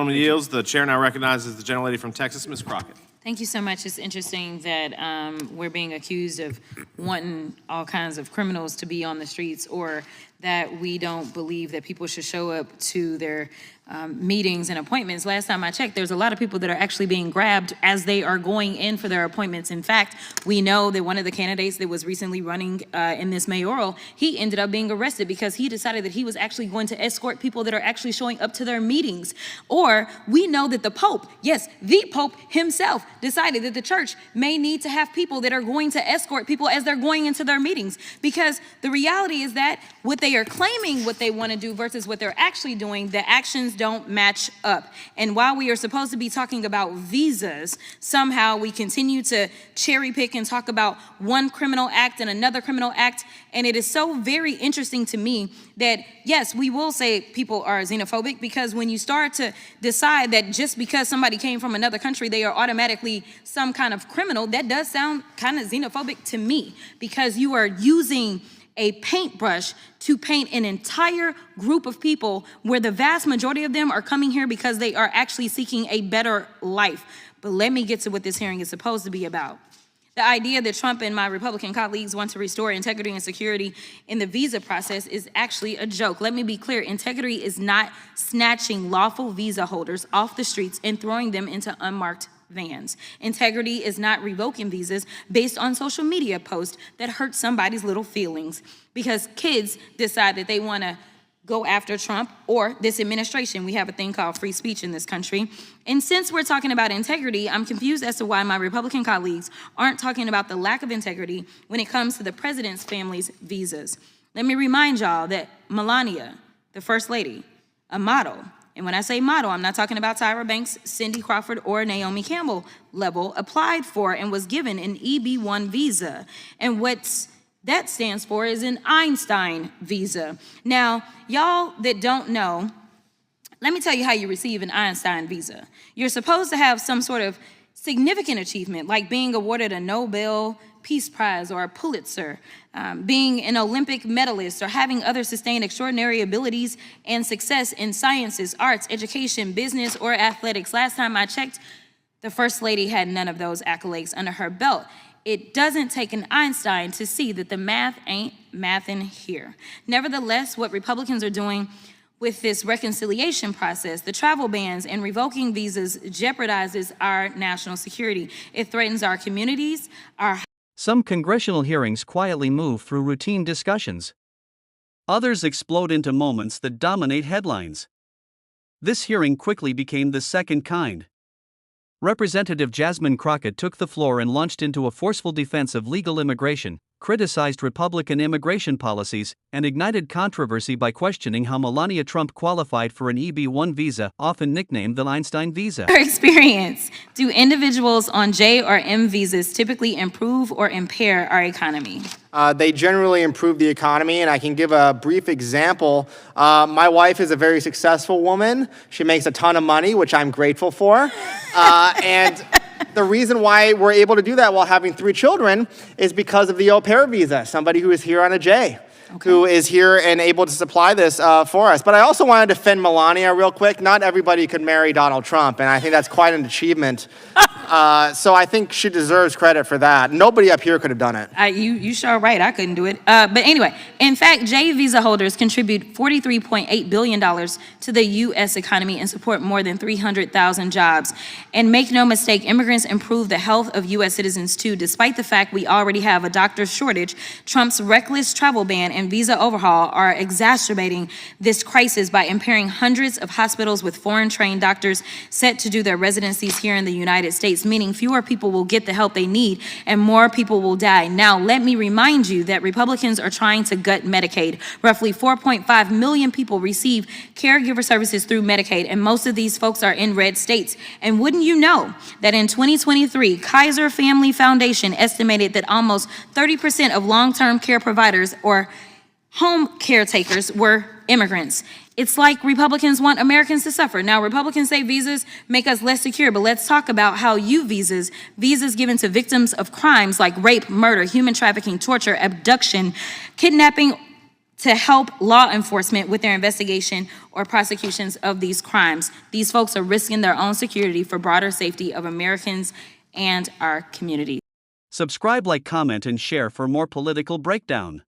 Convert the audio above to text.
gentleman yields. The chair now recognizes the gentlelady from Texas, Ms. Crockett. Thank you so much. It's interesting that we're being accused of wanting all kinds of criminals to be on the streets, or that we don't believe that people should show up to their meetings and appointments. Last time I checked, there's a lot of people that are actually being grabbed as they are going in for their appointments. In fact, we know that one of the candidates that was recently running in this mayoral, he ended up being arrested because he decided that he was actually going to escort people that are actually showing up to their meetings. Or we know that the Pope, yes, the Pope himself, decided that the church may need to have people that are going to escort people as they're going into their meetings. Because the reality is that what they are claiming what they want to do versus what they're actually doing, the actions don't match up. And while we are supposed to be talking about visas, somehow we continue to cherry pick and talk about one criminal act and another criminal act. And it is so very interesting to me that, yes, we will say people are xenophobic, because when you start to decide that just because somebody came from another country, they are automatically some kind of criminal, that does sound kind of xenophobic to me, because you are using a paintbrush to paint an entire group of people where the vast majority of them are coming here because they are actually seeking a better life. But let me get to what this hearing is supposed to be about. The idea that Trump and my Republican colleagues want to restore integrity and security in the visa process is actually a joke. Let me be clear, integrity is not snatching lawful visa holders off the streets and throwing them into unmarked vans. Integrity is not revoking visas based on social media posts that hurt somebody's little feelings because kids decide that they want to go after Trump or this administration. We have a thing called free speech in this country. And since we're talking about integrity, I'm confused as to why my Republican colleagues aren't talking about the lack of integrity when it comes to the president's family's visas. Let me remind y'all that Melania, the first lady, a model, and when I say model, I'm not talking about Tyra Banks, Cindy Crawford, or Naomi Campbell level, applied for and was given an EB-1 visa. And what that stands for is an Einstein visa. Now, y'all that don't know, let me tell you how you receive an Einstein visa. You're supposed to have some sort of significant achievement, like being awarded a Nobel Peace Prize or a Pulitzer, being an Olympic medalist, or having other sustained extraordinary abilities and success in sciences, arts, education, business, or athletics. Last time I checked, the First Lady had none of those accolades under her belt. It doesn't take an Einstein to see that the math ain't mathin' here. Nevertheless, what Republicans are doing with this reconciliation process, the travel bans and revoking visas, jeopardizes our national security. It threatens our communities, our... Some congressional hearings quietly move through routine discussions. Others explode into moments that dominate headlines. This hearing quickly became the second kind. Representative Jasmine Crockett took the floor and launched into a forceful defense of legal immigration, criticized Republican immigration policies, and ignited controversy by questioning how Melania Trump qualified for an EB-1 visa, often nicknamed the Einstein visa. Her experience, do individuals on J or M visas typically improve or impair our economy? They generally improve the economy, and I can give a brief example. My wife is a very successful woman. She makes a ton of money, which I'm grateful for. And the reason why we're able to do that while having 3 children is because of the au pair visa, somebody who is here on a J, who is here and able to supply this for us. But I also want to defend Melania real quick. Not everybody could marry Donald Trump, and I think that's quite an achievement. So I think she deserves credit for that. Nobody up here could have done it. You sure right, I couldn't do it. But anyway, in fact, J visa holders contribute $43.8 billion to the U.S. economy and support more than 300,000 jobs. And make no mistake, immigrants improve the health of U.S. citizens too. Despite the fact we already have a doctor shortage, Trump's reckless travel ban and visa overhaul are exacerbating this crisis by impairing hundreds of hospitals with foreign-trained doctors set to do their residencies here in the United States, meaning fewer people will get the help they need and more people will die. Now, let me remind you that Republicans are trying to gut Medicaid. Roughly 4.5 million people receive caregiver services through Medicaid, and most of these folks are in red states. And wouldn't you know that in 2023, Kaiser Family Foundation estimated that almost 30% of long-term care providers or home caretakers were immigrants. It's like Republicans want Americans to suffer. Now, Republicans say visas make us less secure, but let's talk about how visas given to victims of crimes like rape, murder, human trafficking, torture, abduction, kidnapping, to help law enforcement with their investigation or prosecutions of these crimes. These folks are risking their own security for broader safety of Americans and our community. Subscribe, like, comment, and share for more political breakdown.